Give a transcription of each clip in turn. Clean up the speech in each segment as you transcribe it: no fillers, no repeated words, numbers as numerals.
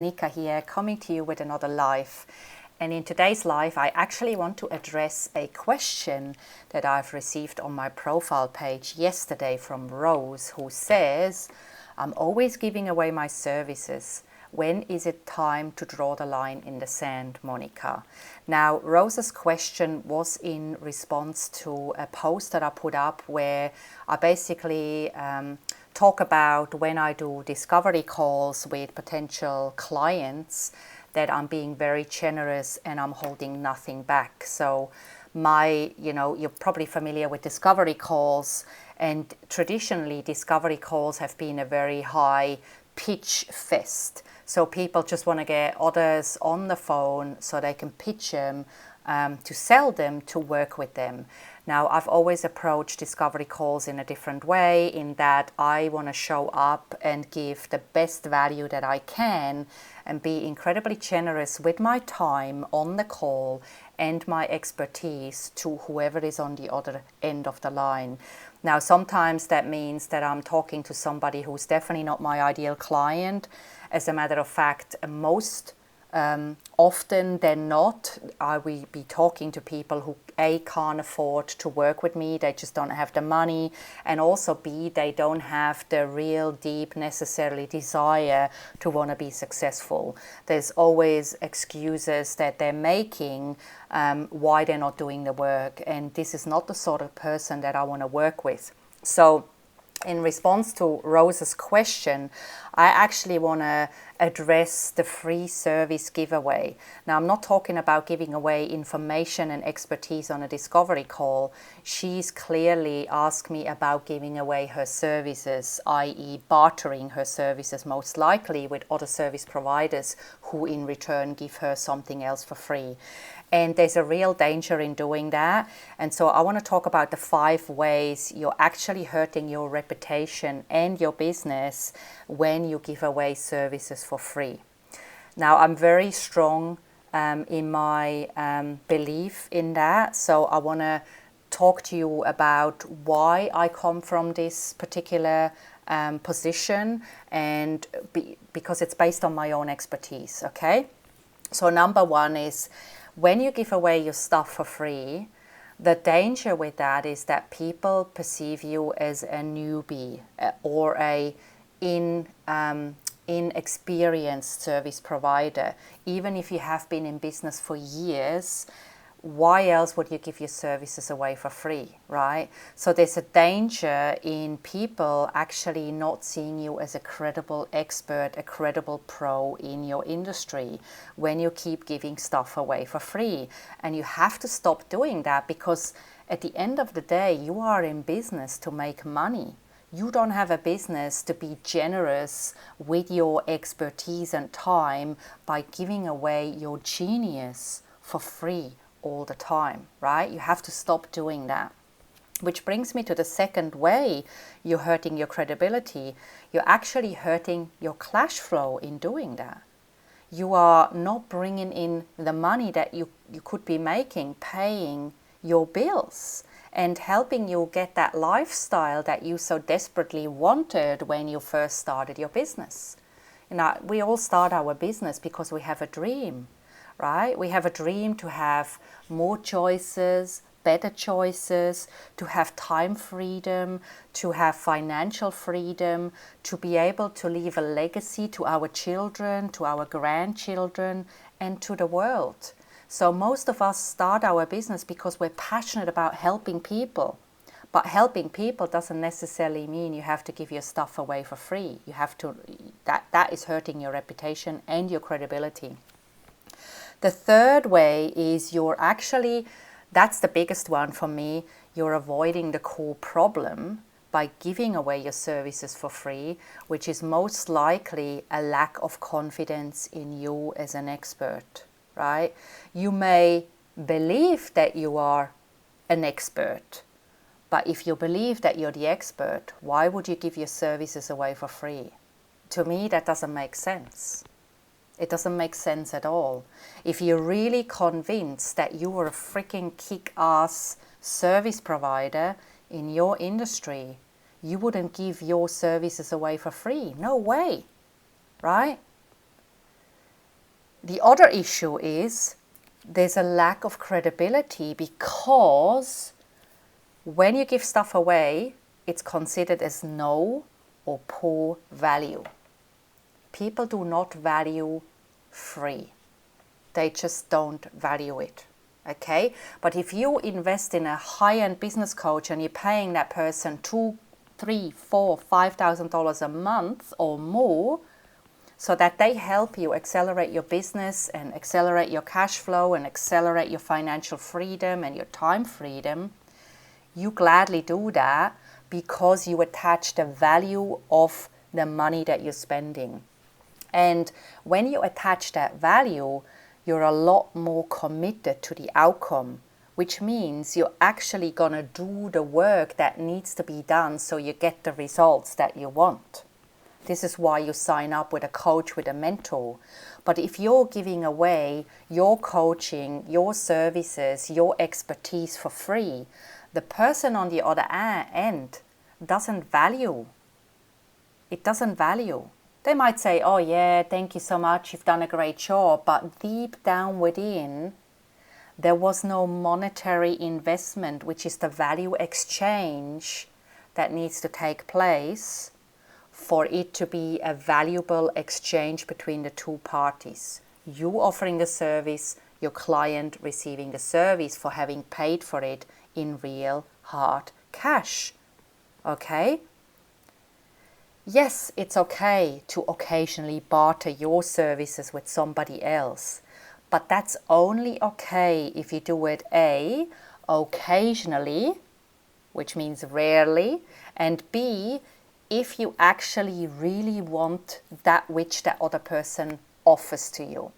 Nika here, coming to you with another live. And in today's live, I actually want to address a question that I've received on my profile page yesterday from Rose, who says, I'm always giving away my services. When is it time to draw the line in the sand, Monika? Now, Rose's question was in response to a post that I put up where I basically talk about when I do discovery calls with potential clients that I'm being very generous and I'm holding nothing back. So you're probably familiar with discovery calls, and traditionally discovery calls have been a very high pitch fest. So people just want to get others on the phone so they can pitch them, to sell them, to work with them. Now, I've always approached discovery calls in a different way, in that I want to show up and give the best value that I can and be incredibly generous with my time on the call and my expertise to whoever is on the other end of the line. Now, sometimes that means that I'm talking to somebody who's definitely not my ideal client. As a matter of fact, most often than not, I will be talking to people who A, can't afford to work with me, they just don't have the money, and also B, they don't have the real deep necessarily desire to want to be successful. There's always excuses that they're making why they're not doing the work, and this is not the sort of person that I want to work with. So in response to Rose's question, I actually want to address the free service giveaway. Now, I'm not talking about giving away information and expertise on a discovery call. She's clearly asked me about giving away her services, i.e. bartering her services most likely with other service providers who in return give her something else for free. And there's a real danger in doing that. And so I want to talk about the 5 ways you're actually hurting your reputation and your business when you give away services for free. Now, I'm very strong in my belief in that. So I want to talk to you about why I come from this particular position, and because it's based on my own expertise, okay? So number 1 is, when you give away your stuff for free, the danger with that is that people perceive you as a newbie or a inexperienced service provider. Even if you have been in business for years, why else would you give your services away for free, right? So there's a danger in people actually not seeing you as a credible expert, a credible pro in your industry when you keep giving stuff away for free. And you have to stop doing that, because at the end of the day, you are in business to make money. You don't have a business to be generous with your expertise and time by giving away your genius for free all the time, right? You have to stop doing that. Which brings me to the second way you're hurting your credibility. You're actually hurting your cash flow in doing that. You are not bringing in the money that you could be making, paying your bills and helping you get that lifestyle that you so desperately wanted when you first started your business. We all start our business because we have a dream, right? We have a dream to have more choices, better choices, to have time freedom, to have financial freedom, to be able to leave a legacy to our children, to our grandchildren, and to the world. So most of us start our business because we're passionate about helping people. But helping people doesn't necessarily mean you have to give your stuff away for free. You have to, that is hurting your reputation and your credibility. The third way is that's the biggest one for me, you're avoiding the core problem by giving away your services for free, which is most likely a lack of confidence in you as an expert, right? You may believe that you are an expert, but if you believe that you're the expert, why would you give your services away for free? To me, that doesn't make sense. It doesn't make sense at all. If you're really convinced that you are a freaking kick-ass service provider in your industry, you wouldn't give your services away for free. No way, right? The other issue is there's a lack of credibility, because when you give stuff away, it's considered as no or poor value. People do not value free. They just don't value it. Okay? But if you invest in a high-end business coach and you're paying that person $2,000, $3,000, $4,000, $5,000 a month or more, so that they help you accelerate your business and accelerate your cash flow and accelerate your financial freedom and your time freedom, you gladly do that because you attach the value of the money that you're spending. And when you attach that value, you're a lot more committed to the outcome, which means you're actually going to do the work that needs to be done so you get the results that you want. This is why you sign up with a coach, with a mentor. But if you're giving away your coaching, your services, your expertise for free, the person on the other end doesn't value. It doesn't value. They might say, oh yeah, thank you so much, you've done a great job. But deep down within, there was no monetary investment, which is the value exchange that needs to take place for it to be a valuable exchange between the two parties. You offering the service, your client receiving the service for having paid for it in real hard cash. Okay? Yes, it's okay to occasionally barter your services with somebody else, but that's only okay if you do it A, occasionally, which means rarely, and B, if you actually really want that which that other person offers to you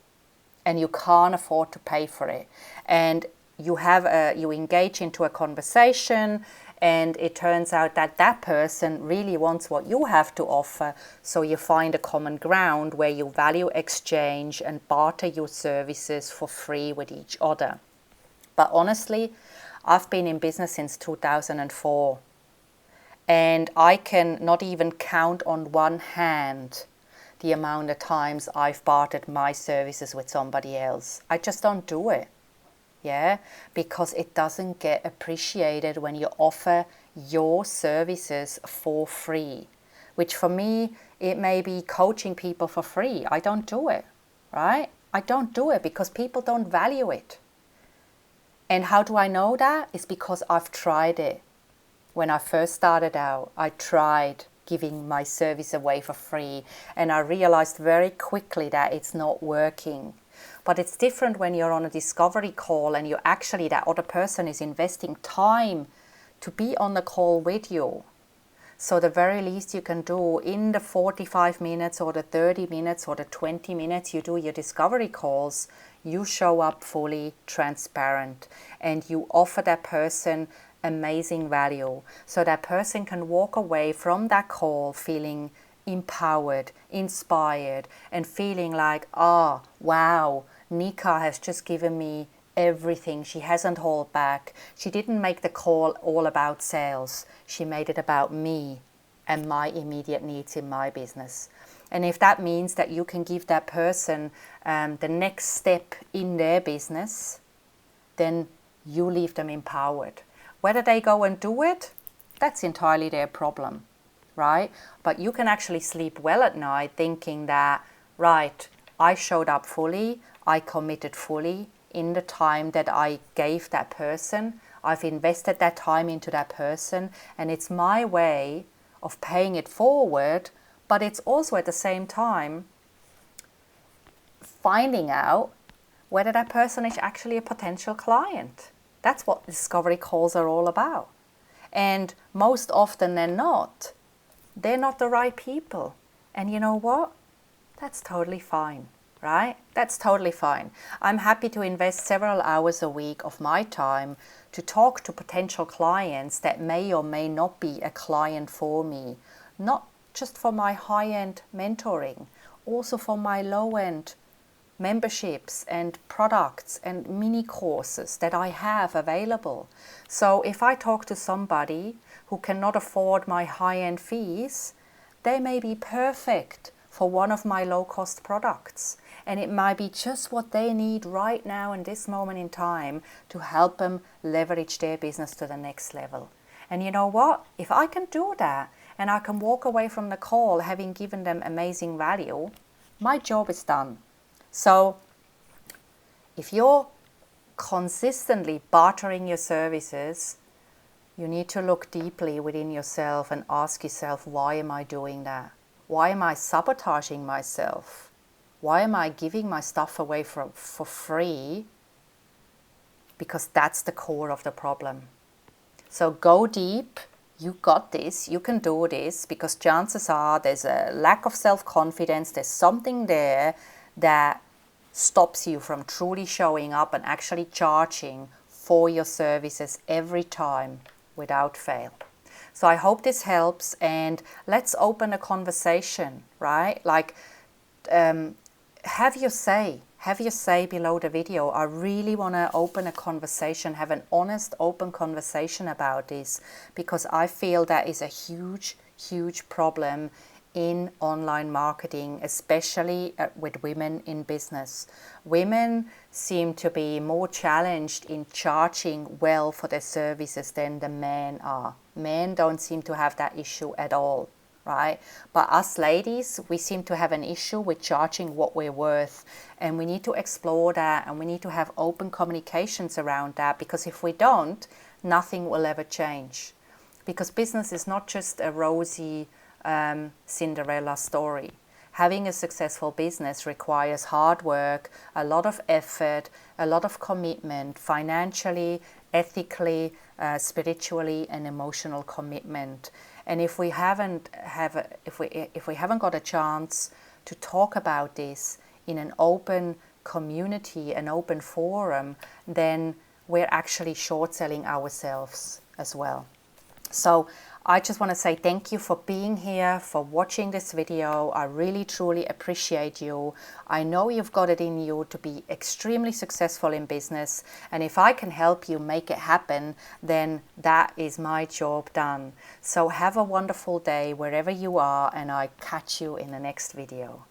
and you can't afford to pay for it, and you engage into a conversation and it turns out that that person really wants what you have to offer, so you find a common ground where you value exchange and barter your services for free with each other. But honestly, I've been in business since 2004. And I can not even count on one hand the amount of times I've bartered my services with somebody else. I just don't do it. Yeah, because it doesn't get appreciated when you offer your services for free, which for me, it may be coaching people for free. I don't do it, right? I don't do it because people don't value it. And how do I know that? It's because I've tried it. When I first started out, I tried giving my service away for free, and I realized very quickly that it's not working. But it's different when you're on a discovery call and that other person is investing time to be on the call with you. So the very least you can do in the 45 minutes or the 30 minutes or the 20 minutes you do your discovery calls, you show up fully transparent and you offer that person amazing value, so that person can walk away from that call feeling empowered, inspired, and feeling like, oh, wow, Nika has just given me everything. She hasn't held back. She didn't make the call all about sales. She made it about me and my immediate needs in my business. And if that means that you can give that person the next step in their business, then you leave them empowered. Whether they go and do it, that's entirely their problem, right? But you can actually sleep well at night thinking that, right, I showed up fully, I committed fully in the time that I gave that person. I've invested that time into that person, and it's my way of paying it forward, but it's also at the same time finding out whether that person is actually a potential client. That's what discovery calls are all about. And most often than not, they're not the right people. And you know what? That's totally fine, right? That's totally fine. I'm happy to invest several hours a week of my time to talk to potential clients that may or may not be a client for me. Not just for my high-end mentoring, also for my low-end memberships and products and mini courses that I have available. So if I talk to somebody who cannot afford my high-end fees, they may be perfect for one of my low-cost products. and it might be just what they need right now in this moment in time to help them leverage their business to the next level. And you know what? If I can do that and I can walk away from the call having given them amazing value, my job is done. So if you're consistently bartering your services, you need to look deeply within yourself and ask yourself, why am I doing that? Why am I sabotaging myself? Why am I giving my stuff away for free? Because that's the core of the problem. So go deep. You got this. You can do this, because chances are there's a lack of self-confidence. There's something there that stops you from truly showing up and actually charging for your services every time without fail. So I hope this helps, and let's open a conversation, right? Like, have your say below the video. I really want to open a conversation, have an honest, open conversation about this, because I feel that is a huge problem in online marketing, especially with women in business. Women seem to be more challenged in charging well for their services than the men are. Men don't seem to have that issue at all, right? But us ladies, we seem to have an issue with charging what we're worth, and we need to explore that, and we need to have open communications around that, because if we don't, nothing will ever change. Because business is not just a rosy Cinderella story. Having a successful business requires hard work, a lot of effort, a lot of commitment, financially, ethically, spiritually, and emotional commitment. And if we haven't got a chance to talk about this in an open community, an open forum, then we're actually short selling ourselves as well. So I just want to say thank you for being here, for watching this video. I really, truly appreciate you. I know you've got it in you to be extremely successful in business. And if I can help you make it happen, then that is my job done. So have a wonderful day wherever you are, and I catch you in the next video.